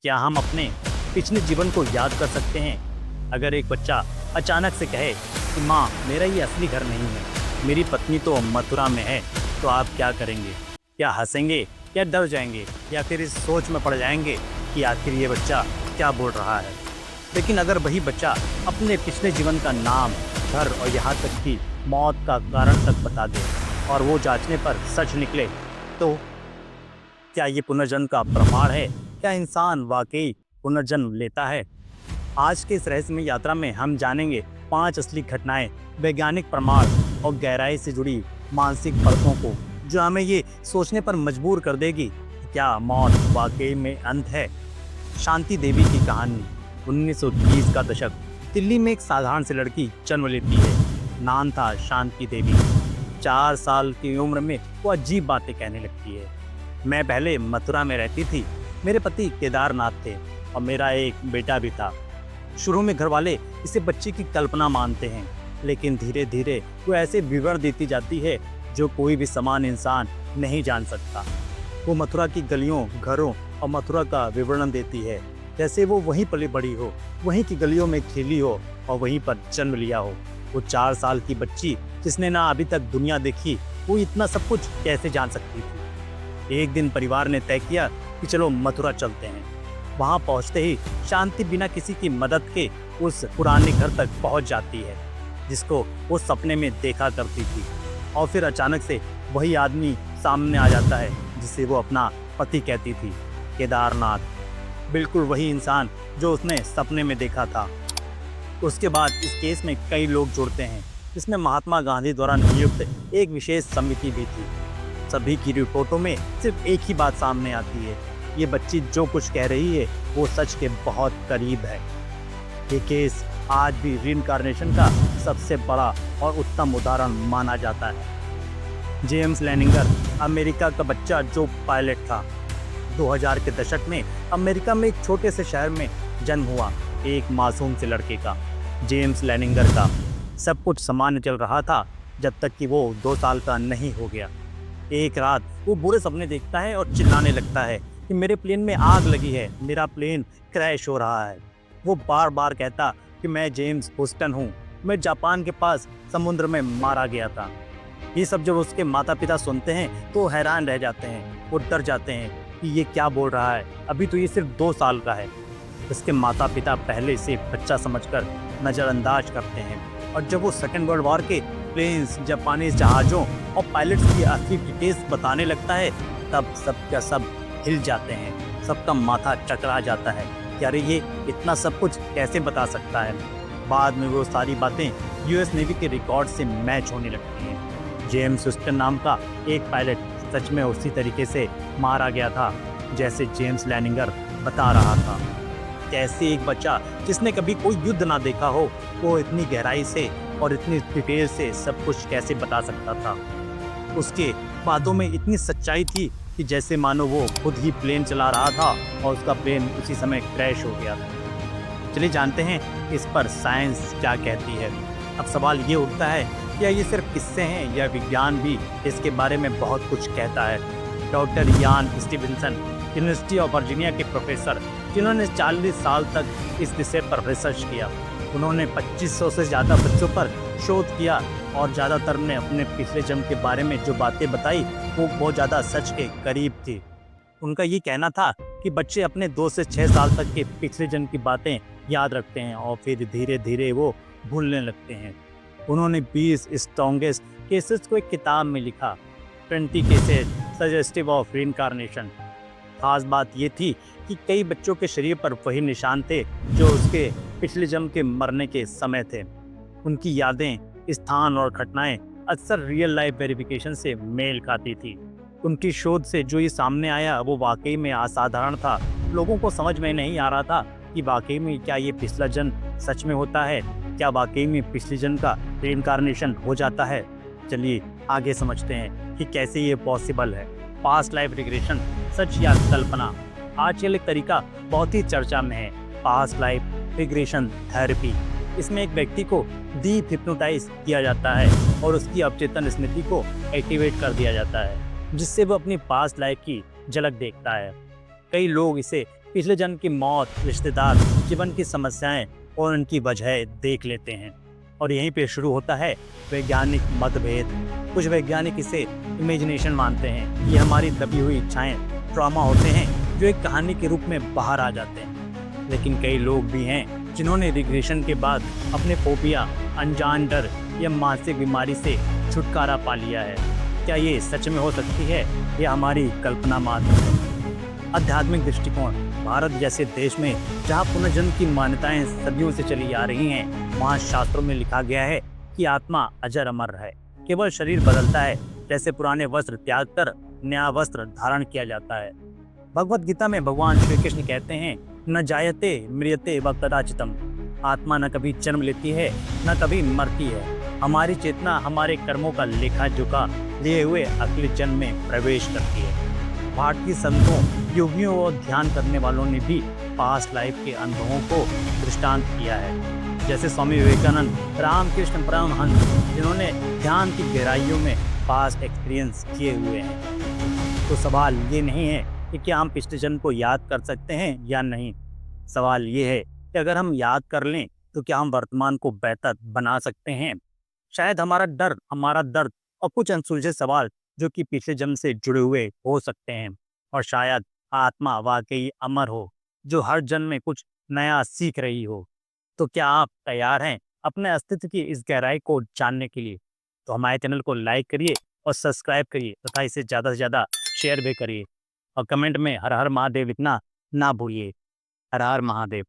क्या हम अपने पिछले जीवन को याद कर सकते हैं? अगर एक बच्चा अचानक से कहे कि माँ, मेरा ये असली घर नहीं है, मेरी पत्नी तो मथुरा में है, तो आप क्या करेंगे? क्या हंसेंगे या डर जाएंगे या फिर इस सोच में पड़ जाएंगे कि आखिर ये बच्चा क्या बोल रहा है? लेकिन अगर वही बच्चा अपने पिछले जीवन का नाम, घर और यहाँ तक कि मौत का कारण तक बता दे और वो जांचने पर सच निकले, तो क्या ये पुनर्जन्म का प्रमाण है? क्या इंसान वाकई पुनर्जन्म लेता है? आज के इस रहस्यमय यात्रा में हम जानेंगे 5 असली घटनाएं, वैज्ञानिक प्रमाण और गहराई से जुड़ी मानसिक परतों को, जो हमें ये सोचने पर मजबूर कर देगी कि क्या मौत वाकई में अंत है। शांति देवी की कहानी। 1930 का दशक। दिल्ली में एक साधारण सी लड़की जन्म लेती है। नाम था शांति देवी। 4 साल की उम्र में वो अजीब बातें कहने लगती है। मैं पहले मथुरा में रहती थी। मेरे पति केदारनाथ थे और मेरा एक बेटा भी था। शुरू में घर वाले इसे बच्चे की कल्पना मानते हैं, लेकिन धीरे धीरे वो ऐसे विवरण देती जाती है जो कोई भी समान इंसान नहीं जान सकता। वो मथुरा की गलियों, घरों और मथुरा का विवरण देती है जैसे वो वहीं पली बड़ी हो, वहीं की गलियों में खेली हो और वहीं पर जन्म लिया हो। वो 4 साल की बच्ची जिसने ना अभी तक दुनिया देखी, वो इतना सब कुछ कैसे जान सकती थी? एक दिन परिवार ने तय किया कि चलो मथुरा चलते हैं। वहां पहुंचते ही शांति बिना किसी की मदद के उस पुराने घर तक पहुंच जाती है जिसको वो सपने में देखा करती थी। और फिर अचानक से वही आदमी सामने आ जाता है जिसे वो अपना पति कहती थी, केदारनाथ। बिल्कुल वही इंसान जो उसने सपने में देखा था। उसके बाद इस केस में कई लोग जुड़ते हैं, जिसमें महात्मा गांधी द्वारा नियुक्त एक विशेष समिति भी थी। सभी की रिपोर्टों में सिर्फ एक ही बात सामने आती है, ये बच्ची जो कुछ कह रही है वो सच के बहुत करीब है। ये केस आज भी रीइंकार्नेशन का सबसे बड़ा और उत्तम उदाहरण माना जाता है। जेम्स लेनिंगर, अमेरिका का बच्चा जो पायलट था। 2000 के दशक में अमेरिका में एक छोटे से शहर में जन्म हुआ एक मासूम से लड़के का, जेम्स लेनिंगर का। सब कुछ सामान्य चल रहा था जब तक कि वो 2 साल का नहीं हो गया। एक रात वो बुरे सपने देखता है और चिल्लाने लगता है कि मेरे प्लेन में आग लगी है, मेरा प्लेन क्रैश हो रहा है। वो बार बार कहता कि मैं जेम्स हुस्टन हूँ, मैं जापान के पास समुद्र में मारा गया था। ये सब जब उसके माता पिता सुनते हैं तो हैरान रह जाते हैं। वो डर जाते हैं कि ये क्या बोल रहा है, अभी तो ये सिर्फ 2 साल का है। उसके माता पिता पहले से बच्चा समझकर नज़रअंदाज करते हैं, और जब वो सेकेंड वर्ल्ड वॉर के प्लेन्स, जापानीज जहाज़ों और पायलट्स की असली डिटेल्स बताने लगता है, तब सब का सब हिल जाते हैं। सबका माथा चकरा जाता है कि अरे ये इतना सब कुछ कैसे बता सकता है। बाद में वो सारी बातें यूएस नेवी के रिकॉर्ड से मैच होने लगती हैं। जेम्स हुस्टन नाम का एक पायलट सच में उसी तरीके से मारा गया था जैसे जेम्स लेनिंगर बता रहा था। कैसे एक बच्चा जिसने कभी कोई युद्ध ना देखा हो, वो इतनी गहराई से और इतनी डिटेल से सब कुछ कैसे बता सकता था? उसके बातों में इतनी सच्चाई थी कि जैसे मानो वो खुद ही प्लेन चला रहा था और उसका प्लेन उसी समय क्रैश हो गया था। चलिए जानते हैं इस पर साइंस क्या कहती है। अब सवाल ये उठता है, क्या ये सिर्फ किस्से हैं या विज्ञान भी इसके बारे में बहुत कुछ कहता है? डॉक्टर यान स्टीवेंसन, यूनिवर्सिटी ऑफ वर्जीनिया के प्रोफेसर, जिन्होंने 40 साल तक इस विषय पर रिसर्च किया, उन्होंने 2500 से ज़्यादा बच्चों पर शोध किया और ज़्यादातर ने अपने पिछले जन्म के बारे में जो बातें बताई वो बहुत ज़्यादा सच के करीब थी। उनका ये कहना था कि बच्चे अपने 2 से 6 साल तक के पिछले जन्म की बातें याद रखते हैं और फिर धीरे धीरे वो भूलने लगते हैं। उन्होंने 20 स्ट्रॉन्गेस्ट केसेस को एक किताब में लिखा, 20 केसेस सजेस्टिव ऑफ रीइंकार्नेशन। खास बात ये थी कि कई बच्चों के शरीर पर वही निशान थे जो उसके पिछले जन्म के मरने के समय थे। उनकी यादें, स्थान और घटनाएं अक्सर रियल लाइफ वेरिफिकेशन से मेल खाती थी। उनकी शोध से जो ये सामने आया वो वाकई में असाधारण था। लोगों को समझ में नहीं आ रहा था कि वाकई में क्या ये पिछला जन्म सच में होता है, क्या वाकई में पिछले जन्म का रीइंकार्नेशन हो जाता है। चलिए आगे समझते हैं कि कैसे ये पॉसिबल है। पास्ट लाइफ रिग्रेशन, सच या कल्पना। आजकल एक तरीका बहुत ही चर्चा में है, पास्ट लाइफ रिग्रेशन थेरेपी। इसमें एक व्यक्ति को डीप हिप्नोटाइज किया जाता है और उसकी अवचेतन स्मृति को एक्टिवेट कर दिया जाता है, जिससे वो अपनी पास्ट लाइफ की झलक देखता है। कई लोग इसे पिछले जन्म की मौत, रिश्तेदार, जीवन की समस्याएं और उनकी वजह देख लेते हैं। और यहीं पे शुरू होता है वैज्ञानिक मतभेद। कुछ वैज्ञानिक इसे इमेजिनेशन मानते हैं, ये हमारी दबी हुई इच्छाएं, ट्रॉमा होते हैं जो एक कहानी के रूप में बाहर आ जाते हैं। लेकिन कई लोग भी हैं जिन्होंने रिग्रेशन के बाद अपने फोबिया, अनजान डर या मानसिक बीमारी से छुटकारा पा लिया है। क्या ये सच में हो सकती है या हमारी कल्पना मात्र है? आध्यात्मिक दृष्टिकोण। भारत जैसे देश में जहाँ पुनर्जन्म की मान्यताएं सदियों से चली आ रही हैं, वहाँ शास्त्रों में लिखा गया है कि आत्मा अजर अमर है, केवल शरीर बदलता है, जैसे पुराने वस्त्र त्याग कर नया वस्त्र धारण किया जाता है। भगवत गीता में भगवान श्री कृष्ण कहते हैं, न जायते म्रियते व कदाचितम। आत्मा न कभी जन्म लेती है न कभी मरती है। हमारी चेतना हमारे कर्मों का लेखा जोखा लिए हुए अगले जन्म में प्रवेश करती है। भारतीय संतों, योगियों और ध्यान करने वालों ने भी पास्ट लाइफ के अनुभवों को दृष्टांत किया है, जैसे स्वामी विवेकानंद, रामकृष्ण परमहंस, जिन्होंने ध्यान की गहराइयों में पास्ट एक्सपीरियंस किए हुए हैं। तो सवाल ये नहीं है कि क्या हम पिछले जन्म को याद कर सकते हैं या नहीं। सवाल ये है कि अगर हम याद कर लें तो क्या हम वर्तमान को बेहतर बना सकते हैं। शायद हमारा डर, हमारा दर्द और कुछ अनसुलझे सवाल जो कि पिछले जन्म से जुड़े हुए हो सकते हैं। और शायद आत्मा वाकई अमर हो, जो हर जन्म में कुछ नया सीख रही हो। तो क्या आप तैयार हैं अपने अस्तित्व की इस गहराई को जानने के लिए? तो हमारे चैनल को लाइक करिए और सब्सक्राइब करिए तथा इसे ज़्यादा से ज़्यादा शेयर भी करिए। और कमेंट में हर हर महादेव लिखना ना भूलिए। हर हर महादेव।